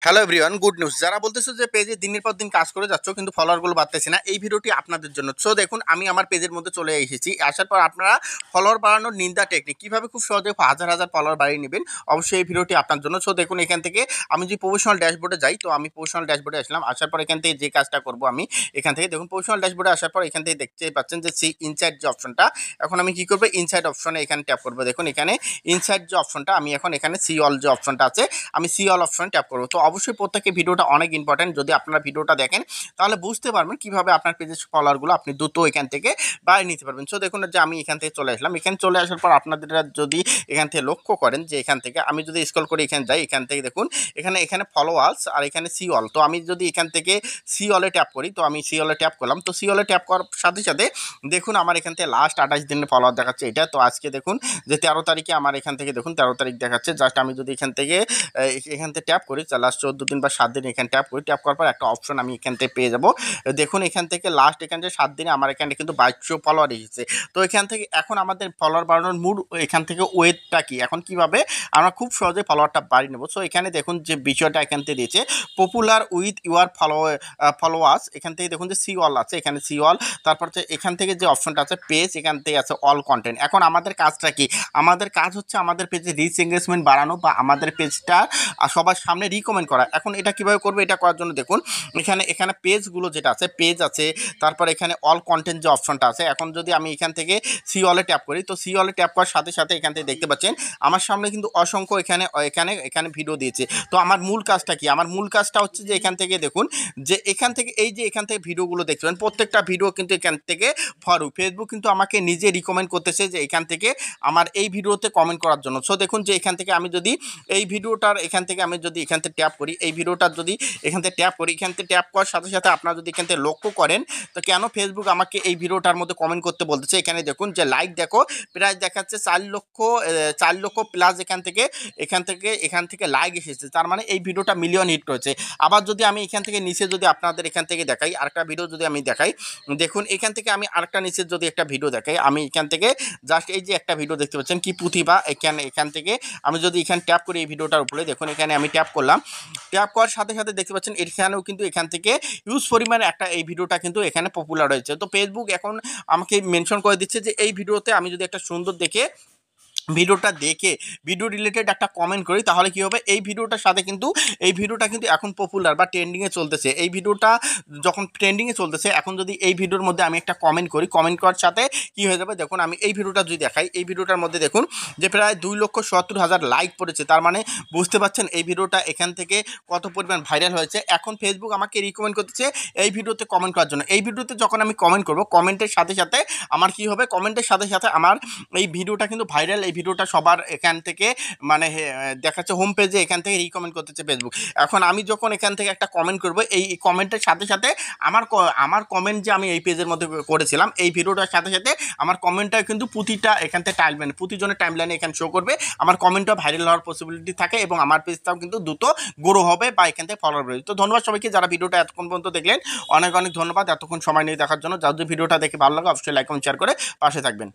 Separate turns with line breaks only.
Hello everyone, good news. যারা বলতেছো যে পেজে দিনের পর দিন কাজ করে যাচ্ছ কিন্তু ফলোয়ারগুলো বাড়তেছে না, এই ভিডিওটি আপনাদের জন্য। সো দেখুন, আমি আমার পেজের মধ্যে চলে এসেছি। আসার পর আপনারা ফলোয়ার বাড়ানোর নিন্দা টেকনিক কিভাবে খুব সহজে হাজার হাজার ফলোয়ার বাড়িয়ে নেবেন, অবশ্যই এই ভিডিওটি আপনার জন্য। সো দেখুন, এখান থেকে আমি যদি প্রফেশনাল ড্যাশবোর্ডে যাই, তো আমি প্রফেশনাল ড্যাশবোর্ডে আসলাম। আসার পর এখান থেকে যে কাজটা করবো আমি, এখান থেকে দেখুন প্রফেশনাল ড্যাশবোর্ডে আসার পর এখান থেকে দেখতে পাচ্ছেন যে সি ইনসাইড যে অপশনটা, এখন আমি কি করবো, ইনসাইড অপশনে এখানে ট্যাপ করবো। দেখুন এখানে ইনসাইড যে অপশনটা, আমি এখন এখানে সি অল যে অপশনটা আছে, আমি সি অল অপশনে ট্যাপ করবো। তো অবশ্যই প্রত্যেকে ভিডিওটা অনেক ইম্পর্টেন্ট। যদি আপনারা ভিডিওটা দেখেন তাহলে বুঝতে পারবেন কিভাবে আপনার পেজের ফলোয়ারগুলো আপনি দ্রুত এখান থেকে বাড়িয়ে নিতে পারবেন। সো দেখুন যে আমি এখান থেকে চলে আসলাম। এখানে চলে আসার পর আপনাদের যদি এখান থেকে লক্ষ্য করেন যে এখান থেকে আমি যদি স্ক্রল করে এখানে যাই, এখান থেকে দেখুন এখানে ফলোয়ার্স আর এখানে সি অল। তো আমি যদি এখান থেকে সি অলে ট্যাপ করি, তো আমি সি অলে ট্যাপ করলাম। তো সি অলে ট্যাপ করার সাথে সাথে দেখুন আমার এখান থেকে লাস্ট 28 দিনের ফলোয়ার দেখাচ্ছে এটা। তো আজকে দেখুন যে 13 তারিখে আমার এখান থেকে দেখুন 13 তারিখ দেখাচ্ছে। জাস্ট আমি যদি এখান থেকে ট্যাপ করি, লাস্ট 14 দিন বা 7 দিন এখানে ট্যাপ করি, ট্যাপ করার পর একটা অপশন আমি এখান থেকে পেয়ে যাব। দেখুন এখান থেকে লাস্ট এখান থেকে 7 দিনে আমার এখানে কিন্তু 2200 ফলোয়ার এসেছে। তো এখান থেকে এখন আমাদের ফলোয়ার বাড়ানোর মূল এখান থেকে ওয়েটটা কি, এখন কিভাবে আমরা খুব সহজে ফলোয়ারটা বাড়িয়ে নেব। সো এখানে দেখুন যে বিষয়টা এখান থেকে দিয়েছে, পপুলার উইথ ইউর ফলোয়ার্স। এখান থেকে দেখুন যে সি অল আছে, এখানে সি অল। তারপর হচ্ছে এখান থেকে যে অপশনটা আছে পেজ, এখান থেকে আছে অল কন্টেন্ট। এখন আমাদের কাজটা কি, আমাদের কাজ হচ্ছে আমাদের পেজে রিচ এঙ্গেজমেন্ট বাড়ানো বা আমাদের পেজটা সবার সামনে রিকমেন্ড করা। এখন এটা কিভাবে করবো, এটা করার জন্য দেখুন এখানে পেজগুলো যেটা আছে, পেজ আছে, তারপর এখানে অল কন্টেন্ট যে অপশনটা আছে। এখন যদি আমি এখান থেকে সি অলে ট্যাপ করি, তো সি অলে ট্যাপ করার সাথে সাথে এখান থেকে দেখতে পাচ্ছেন আমার সামনে কিন্তু অসংখ্য এখানে এখানে এখানে ভিডিও দিয়েছে। তো আমার মূল কাজটা কি, আমার মূল কাজটা হচ্ছে যে এখান থেকে দেখুন যে এখান থেকে এই যে এখান থেকে ভিডিওগুলো দেখছেন, প্রত্যেকটা ভিডিও কিন্তু এখান থেকে ফেসবুক কিন্তু আমাকে নিজে রিকমেন্ড করতেছে যে এখান থেকে আমার এই ভিডিওতে কমেন্ট করার জন্য। সো দেখুন যে এখান থেকে আমি যদি এই ভিডিওটার এখান থেকে আমি যদি এখান থেকে ট্যাপ করি, এই ভিডিওটার যদি এখান থেকে ট্যাপ করি, এখান থেকে ট্যাপ করার সাথে সাথে আপনারা যদি এখান থেকে লক্ষ্য করেন, তো কেন ফেসবুক আমাকে এই ভিডিওটার মধ্যে কমেন্ট করতে বলতেছে, এখানে দেখুন যে লাইক দেখো প্রায় দেখাচ্ছে 4 লক্ষ প্লাস এখান থেকে লাইক এসেছে। তার মানে এই ভিডিওটা মিলিয়ন হিট করেছে। আবার যদি আমি এখান থেকে নিচে যদি আপনাদের এখান থেকে দেখাই আরেকটা ভিডিও যদি আমি দেখাই, দেখুন এখান থেকে আমি আরেকটা নিচে যদি একটা ভিডিও দেখাই, আমি এখান থেকে জাস্ট এই যে একটা ভিডিও দেখতে পাচ্ছেন কি প্রতিভা, এখান থেকে আমি যদি এখানে ট্যাপ করি এই ভিডিওটার উপরে, দেখুন এখানে আমি ট্যাপ করলাম। ট্যাপ করার সাথে সাথে দেখতে পাচ্ছেন এখানেও কিন্তু এখান থেকে ইউজ পরিমাণে একটা এই ভিডিওটা কিন্তু এখানে পপুলার হয়েছে। তো ফেসবুক এখন আমাকে মেনশন করে দিচ্ছে যে এই ভিডিওতে আমি যদি একটা সুন্দর দেখে ভিডিওটা দেখে ভিডিও রিলেটেড একটা কমেন্ট করি, তাহলে কী হবে, এই ভিডিওটার সাথে কিন্তু এই ভিডিওটা কিন্তু এখন পপুলার বা ট্রেন্ডিংয়ে চলতেছে। এই ভিডিওটা যখন ট্রেন্ডিংয়ে চলতেছে, এখন যদি এই ভিডিওর মধ্যে আমি একটা কমেন্ট করি, কমেন্ট করার সাথে কী হয়ে যাবে, দেখুন আমি এই ভিডিওটা যদি দেখাই, এই ভিডিওটার মধ্যে দেখুন যে প্রায় 2,70,000 লাইক পড়েছে। তার মানে বুঝতে পারছেন এই ভিডিওটা এখান থেকে কত পরিমাণ ভাইরাল হয়েছে। এখন ফেসবুক আমাকে রিকমেন্ড করতেছে এই ভিডিওতে কমেন্ট করার জন্য। এই ভিডিওতে যখন আমি কমেন্ট করব, কমেন্টের সাথে সাথে আমার কী হবে, কমেন্টের সাথে সাথে আমার এই ভিডিওটা কিন্তু ভাইরাল, এই ভিডিওটা সবার এখান থেকে মানে দেখাচ্ছে হোম পেজে, এখান থেকে রিকমেন্ড করতেছে ফেসবুক। এখন আমি যখন এখান থেকে একটা কমেন্ট করব, এই কমেন্টের সাথে সাথে আমার কমেন্ট যে আমি এই পেজের মধ্যে করেছিলাম এই ভিডিওটার সাথে সাথে আমার কমেন্টটা কিন্তু প্রতিটা এখান থেকে প্রতিজনের টাইমলাইনে এখানে শো করবে। আমার কমেন্টটা ভাইরাল হওয়ার পসিবিলিটি থাকে এবং আমার পেজটাও কিন্তু দ্রুত গ্রো হবে বা এখান থেকে ফলোয়ার বেড়ে। তো ধন্যবাদ সবাইকে যারা ভিডিওটা এতক্ষণ পর্যন্ত দেখলেন, অনেক অনেক ধন্যবাদ এতক্ষণ সময় নিয়ে দেখার জন্য। যদি ভিডিওটা দেখে ভালো লাগে অবশ্যই লাইক এবং শেয়ার করে পাশে থাকবেন।